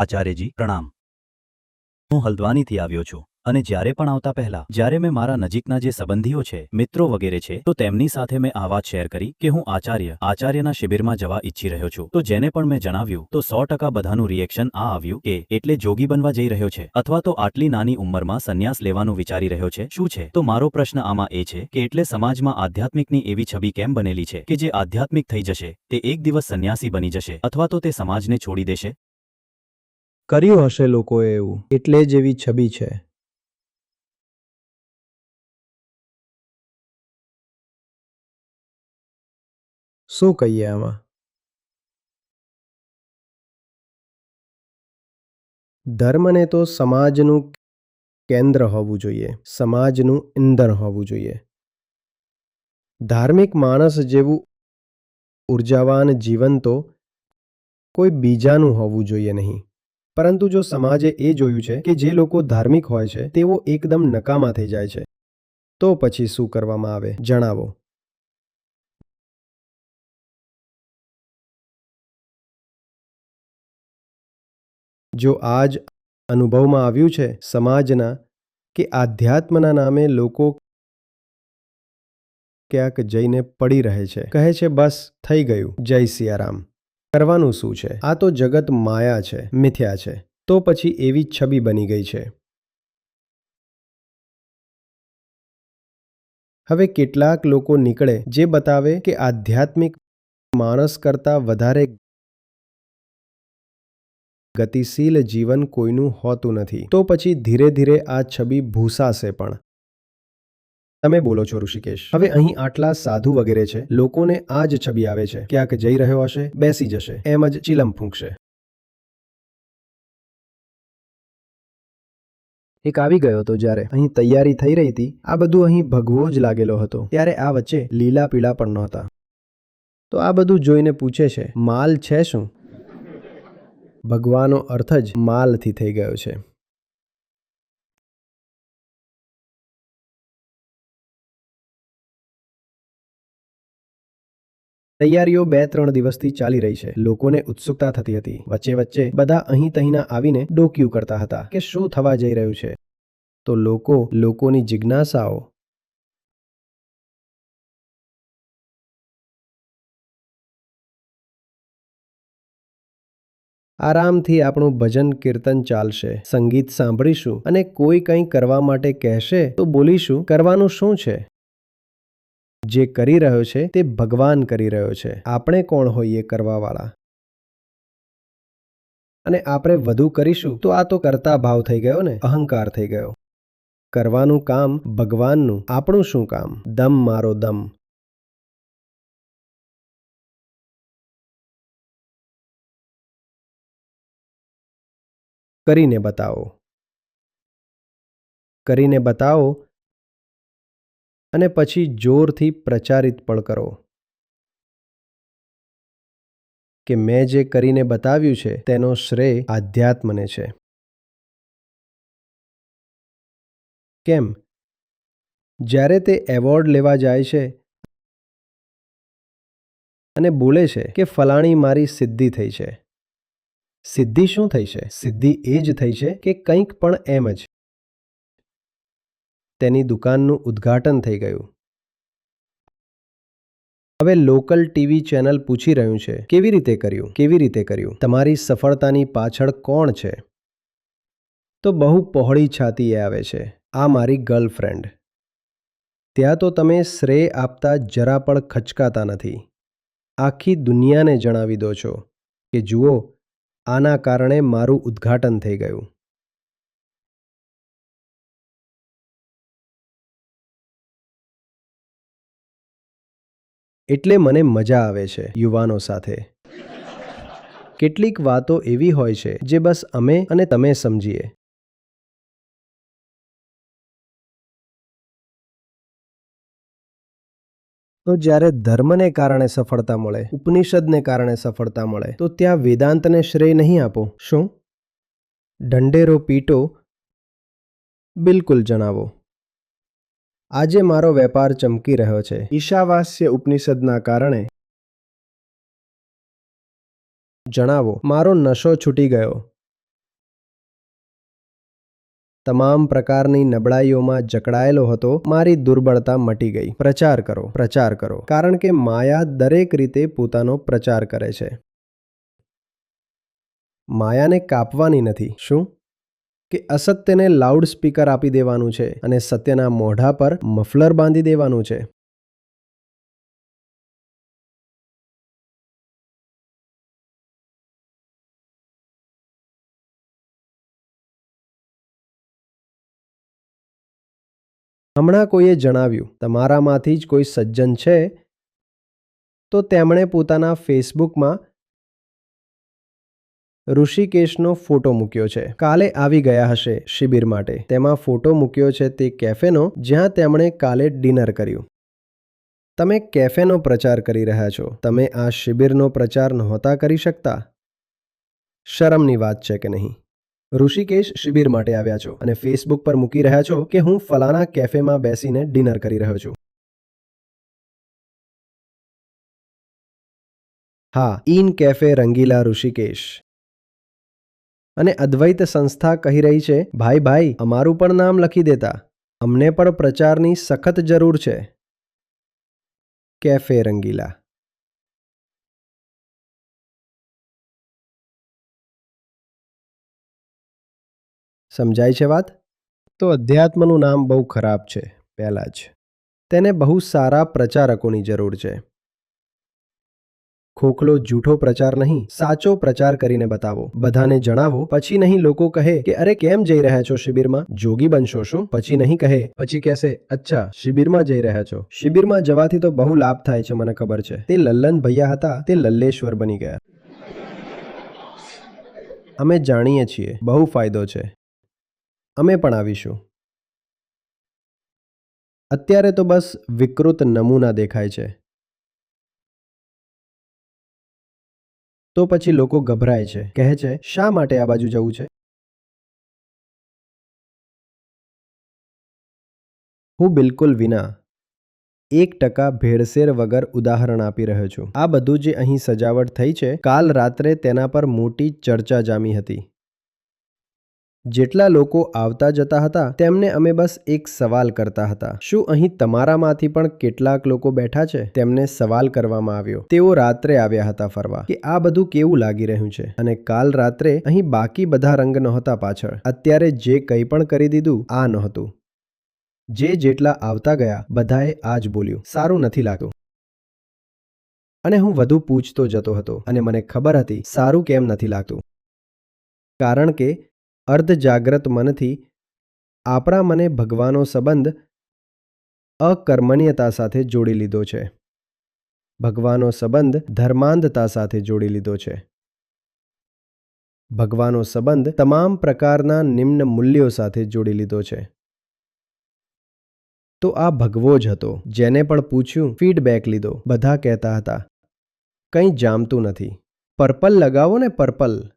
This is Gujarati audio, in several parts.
આચાર્યજી પ્રણામ। હું હલ્દ્વાનીથી આવ્યો છું અને જ્યારે પણ આવતા પહેલા જ્યારે મેં મારા નજીકના જે સંબંધીઓ છે, મિત્રો વગેરે છે, તો તેમની સાથે મેં આ વાત શેર કરી કે હું આચાર્યના શિબિરમાં જવા ઈચ્છી રહ્યો છું। તો જેને પણ મેં જણાવ્યું તો 100% બધાનું રિએક્શન આ આવ્યું કે એટલે જોગી બનવા જઈ રહ્યો છે અથવા તો આટલી નાની ઉંમરમાં સંન્યાસ લેવાનું વિચારી રહ્યો છે, શું છે? તો મારો પ્રશ્ન આમાં એ છે કે એટલે સમાજમાં આધ્યાત્મિકની એવી છબી કેમ બનેલી છે કે જે આધ્યાત્મિક થઈ જશે તે એક દિવસ સંન્યાસી બની જશે અથવા તો તે સમાજને છોડી દેશે? કર્યું હશે લોકોએ એવું, એટલે જ એવી છબી છે। શું કહીએ આમાં? ધર્મને તો સમાજનું કેન્દ્ર હોવું જોઈએ, સમાજનું ઇંધણ હોવું જોઈએ। ધાર્મિક માણસ જેવું ઉર્જાવાન જીવન તો કોઈ બીજાનું હોવું જોઈએ નહીં। પરંતુ જો સમાજે એ જોયું છે કે જે લોકો ધાર્મિક હોય છે તેઓ એકદમ નકામા થઈ જાય છે, તો પછી શું કરવામાં આવે જણાવો। જો આજ અનુભવમાં આવ્યું છે સમાજના કે આધ્યાત્મના નામે લોકો ક્યાંક જઈને પડી રહે છે, કહે છે બસ થઈ ગયું, જય સિયારામ, કરવાનું શું છે? આ તો જગત માયા છે, મિથ્યા છે, તો પછી એવી છબી બની ગઈ છે। હવે કેટલાક લોકો નીકળે જે બતાવે કે આધ્યાત્મિક માણસ કરતાં વધારે ગતિશીલ જીવન કોઈનું હોતું નથી, તો પછી ધીરે ધીરે આ છબી ભૂસાશે પણ। તમે બોલો છો ઋષિકેશ। હવે અહીં આટલા સાધુ વગેરે છે, લોકોને આ જ છબી આવે છે, ક્યાંક જઈ રહ્યો હશે, બેસી જશે, એમ જ ચીલમ ફૂંકશે। એક આવી ગયો હતો જ્યારે અહીં તૈયારી થઈ રહી હતી, આ બધું અહીં ભગવો જ લાગેલો હતો, ત્યારે આ વચ્ચે લીલા પીળા પણ નહોતા। તો આ બધું જોઈને પૂછે છે માલ છે શું? ભગવાનો અર્થ જ માલથી થઈ ગયો છે। તૈયારીઓ 2-3 દિવસથી ચાલી રહી છે, લોકોને ઉત્સુકતા થતી હતી। વચ્ચે વચ્ચે બધા અહીં તહીંના આવીને ડોક્યું કરતા હતા કે શું થવા જઈ રહ્યું છે। તો લોકોની જિજ્ઞાસાઓ આરામથી આપણું ભજન કીર્તન ચાલશે, સંગીત સાંભળીશું અને કોઈ કંઈ કરવા માટે કહેશે તો બોલીશું કરવાનું શું છે? જે કરી રહ્યો છે તે ભગવાન કરી રહ્યો છે, આપણે કોણ હોઈએ કરવાવાળા? અને આપણે વધુ કરીશું તો આ તો કરતા ભાવ થઈ ગયો ને, અહંકાર થઈ ગયો। કરવાનું કામ ભગવાનનું, આપણું શું કામ? દમ મારો દમ। કરીને બતાવો, કરીને બતાવો અને પછી જોરથી પ્રચારિત પણ કરો કે મેં જે કરીને બતાવ્યું છે તેનો શ્રેય આધ્યાત્મને છે। કેમ? જ્યારે તે એવોર્ડ લેવા જાય છે અને બોલે છે કે ફલાણી મારી સિદ્ધિ થઈ છે, સિદ્ધિ શું થઈ છે? સિદ્ધિ એ જ થઈ છે કે કંઈક પણ એમ જ તેની દુકાનનું ઉદ્ઘાટન થઈ ગયું। હવે લોકલ ટીવી ચેનલ પૂછી રહ્યું છે કેવી રીતે કર્યું, કેવી રીતે કર્યું? તમારી સફળતાની પાછળ કોણ છે? તો બહુ પહોળી છાતીએ આવે છે, આ મારી ગર્લફ્રેન્ડ। ત્યાં તો તમે શ્રેય આપતા જરા પણ ખચકાતા નથી, આખી દુનિયાને જણાવી દો છો કે જુઓ આના કારણે મારું ઉદ્ઘાટન થઈ ગયું। એટલે મને મજા આવે છે યુવાનો સાથે। કેટલીક વાતો એવી હોય છે જે બસ અમે અને તમે સમજીએ। તો જ્યારે ધર્મને કારણે સફળતા મળે, ઉપનિષદને કારણે સફળતા મળે, તો ત્યાં વેદાંતને શ્રેય નહીં આપો શું? ઢંઢેરો પીટો, બિલકુલ જણાવો। આજે મારો વેપાર ચમકી રહ્યો છે ઈશાવાસ્ય ઉપનિષદના કારણે। જણાવો, મારો નશો છૂટી ગયો તમામ પ્રકારની નબળાઈઓમાં જકડાયેલો હતો, મારી દુર્બળતા મટી ગઈ. પ્રચાર કરો, પ્રચાર કરો, કારણ કે માયા દરેક રીતે પોતાનો પ્રચાર કરે છે. માયાને કાપવાની નથી. શું કે અસત્યને લાઉડ સ્પીકર આપી દેવાનું છે અને સત્યના મોઢા પર મફલર બાંધી દેવાનું છે. હમણાં કોઈએ જણાવ્યું, તમારામાંથી જ કોઈ સજ્જન છે તો તેમણે પોતાના ફેસબુકમાં ઋષિકેશનો ફોટો મૂક્યો છે. કાલે આવી ગયા હશે શિબિર માટે. તેમાં ફોટો મૂક્યો છે તે કેફેનો જ્યાં તેમણે કાલે ડિનર કર્યું. તમે કેફેનો પ્રચાર કરી રહ્યા છો. તમે આ શિબિરનો પ્રચાર નહોતા કરી શકતા? શરમની વાત છે કે નહીં? ઋષિકેશ શિબિર માટે આવ્યા છો અને ફેસબુક પર મૂકી રહ્યા છો કે હું ફલાણા કેફેમાં બેસીને ડિનર કરી રહ્યો છું. હા, ઇન કેફે રંગીલા ઋષિકેશ. અને અદ્વૈત સંસ્થા કહી રહી છે, ભાઈ ભાઈ અમારું પણ નામ લખી દેતા. અમને પણ પ્રચારની સખત જરૂર છે. કેફે રંગીલા. સમજાય છે વાત? તો અધ્યાત્મનું નામ બહુ ખરાબ છે પહેલાં જ. તેને બહુ સારા પ્રચારકોની જરૂર છે. ખોખલો જૂઠો પ્રચાર નહીં, સાચો પ્રચાર કરીને બતાવો. બધાને જણાવો. પછી નહીં લોકો કહે કે અરે કેમ જઈ રહ્યા છો શિબિરમાં? જોગી બનશો શું? પછી નહીં કહે. પછી કહેશે અચ્છા શિબિરમાં જઈ રહ્યા છો. શિબિરમાં જવાથી તો બહુ લાભ થાય છે, મને ખબર છે. તે લલ્લન ભૈયા હતા, તે લલ્લેશ્વર બની ગયા. અમે જાણીએ છીએ, બહુ ફાયદો છે. અમે પણ આવીશું. અત્યારે તો બસ વિકૃત નમૂના દેખાય છે. તો પછી લોકો ગભરાય છે, કહે છે શા માટે આ બાજુ જવું છે? હું બિલકુલ વિના 1% ભેળસેળ વગર ઉદાહરણ આપી રહ્યો છું. આ બધું જે અહીં સજાવટ થઈ છે, કાલ રાત્રે તેના પર મોટી ચર્ચા જામી હતી. જેટલા લોકો આવતા જતા હતા તેમને અમે બસ એક સવાલ કરતા હતા. શું અહીં તમારામાંથી પણ કેટલાક લોકો બેઠા છે? તેમને સવાલ કરવામાં આવ્યો. તેઓ રાત્રે આવ્યા હતા ફરવા કે આ બધું કેવું લાગી રહ્યું છે. અને કાલ રાત્રે અહીં બાકી બધા રંગ નહોતા પાછળ. અત્યારે જે કંઈ પણ કરી દીધું આ નહોતું. જે જેટલા આવતા ગયા બધાએ આ જ બોલ્યું, સારું નથી લાગતું. અને હું વધુ પૂછતો જતો હતો અને મને ખબર હતી સારું કેમ નથી લાગતું. કારણ કે અર્ધ જાગ્રત મનથી આપણા મને ભગવાનો સંબંધ અકર્મણ્યતા સાથે જોડી લીધો છે. ભગવાનો સંબંધ ધર્માંધતા સાથે જોડી લીધો છે. ભગવાનો સંબંધ તમામ પ્રકારના નિમ્ન મૂલ્યો સાથે જોડી લીધો છે. તો આ ભગવો જ હતો. જેને પણ પૂછ્યું ફીડબેક લીધો. બધા કહેતા હતા કંઈ જામતું નથી. પર્પલ લગાવો ને પર્પલ.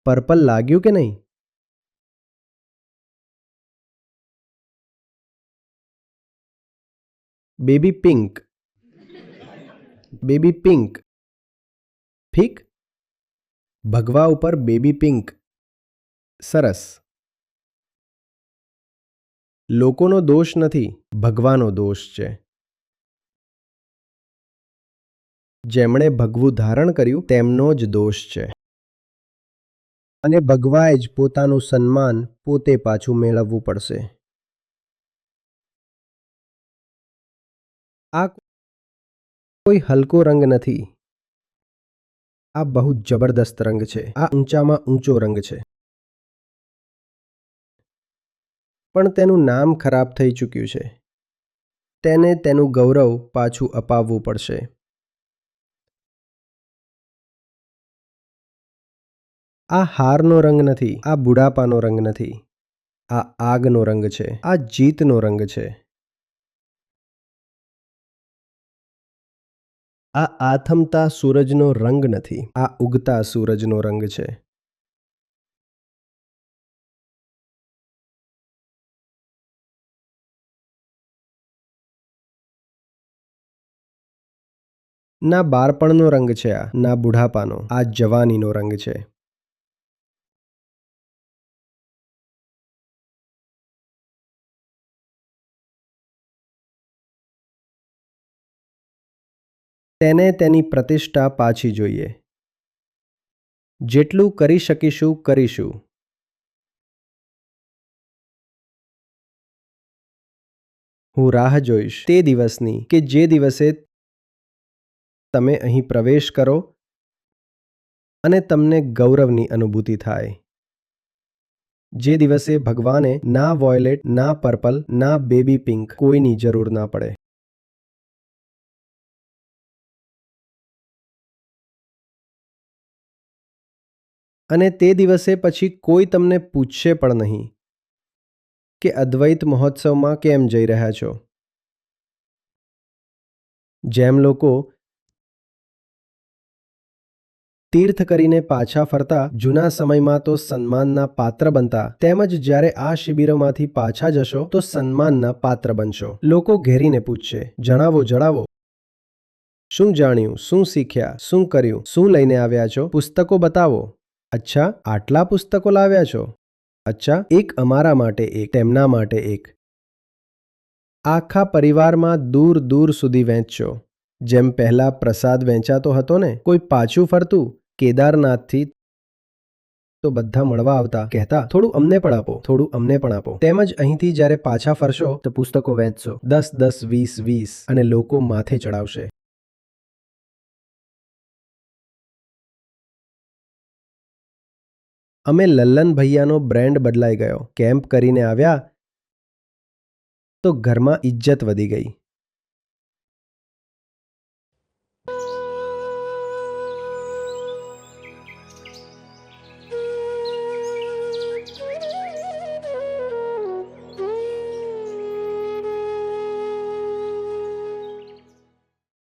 પર્પલ લાગ્યું કે નહીં? Baby pink. Baby pink. ઠીક. ભગવા ઉપર બેબી પિંક. સરસ. લોકોનો દોષ નથી, ભગવાનો દોષ છે. જેમણે ભગવું ધારણ કર્યું તેમનો જ દોષ છે. અને ભગવાએ જ પોતાનું સન્માન પોતે પાછું મેળવવું પડશે. આ કોઈ હલકો રંગ નથી. આ બહુ જબરદસ્ત રંગ છે. આ ઊંચામાં ઊંચો રંગ છે. પણ તેનું નામ ખરાબ થઈ ચૂક્યું છે. તેને તેનું ગૌરવ પાછું અપાવવું પડશે. આ હારનો રંગ નથી. આ બુઢાપાનો રંગ નથી. આ આગનો રંગ છે. આ જીતનો રંગ છે. આ આથમતા સૂરજનો રંગ નથી. આ ઉગતા સૂરજનો રંગ છે. ના બાળપણનો રંગ છે આ, ના બુઢાપાનો. આ જવાનીનો રંગ છે. તેને તેની પ્રતિષ્ઠા પાછી જોઈએ. જેટલું કરી શકીશું કરીશું. હું રાહ જોઈશ તે દિવસની કે જે દિવસે તમે અહીં પ્રવેશ કરો અને તમને ગૌરવની અનુભૂતિ થાય. જે દિવસે ભગવાને ના વોયલેટ, ના પર્પલ, ના બેબી પિંક કોઈની જરૂર ના પડે. અને તે દિવસે પછી કોઈ તમને પૂછશે પણ નહીં કે અદ્વૈત મહોત્સવમાં કેમ જઈ રહ્યા છો. જેમ લોકો તીર્થ કરીને પાછા ફરતા જૂના સમયમાં તો સન્માનના પાત્ર બનતા, તેમજ જ્યારે આ શિબિરોમાંથી પાછા જશો તો સન્માનના પાત્ર બનશો. લોકો ઘેરીને પૂછશે, જણાવો જણાવો, શું જાણ્યું, શું શીખ્યા, શું કર્યું, શું લઈને આવ્યા છો, પુસ્તકો બતાવો. અચ્છા, આટલા પુસ્તકો લાવ્યા છો. અચ્છા, એક અમારા માટે એક, તેમના માટે એક. આખા પરિવારમાં દૂર દૂર સુધી વહેંચશો. જેમ પહેલા પ્રસાદ વહેંચાતો હતો ને, કોઈ પાછું ફરતું કેદારનાથથી તો બધા મળવા આવતા, કહેતા થોડું અમને પણ આપો, થોડું અમને પણ આપો. તેમજ અહીંથી જ્યારે પાછા ફરશો તો પુસ્તકો વહેંચશો, 10, 10, 20, 20, અને લોકો માથે ચડાવશે. અમે લલ્લન ભૈયાનો બ્રેન્ડ બદલાઈ ગયો. કેમ્પ કરીને આવ્યા તો ઘરમાં ઇજ્જત વધી ગઈ.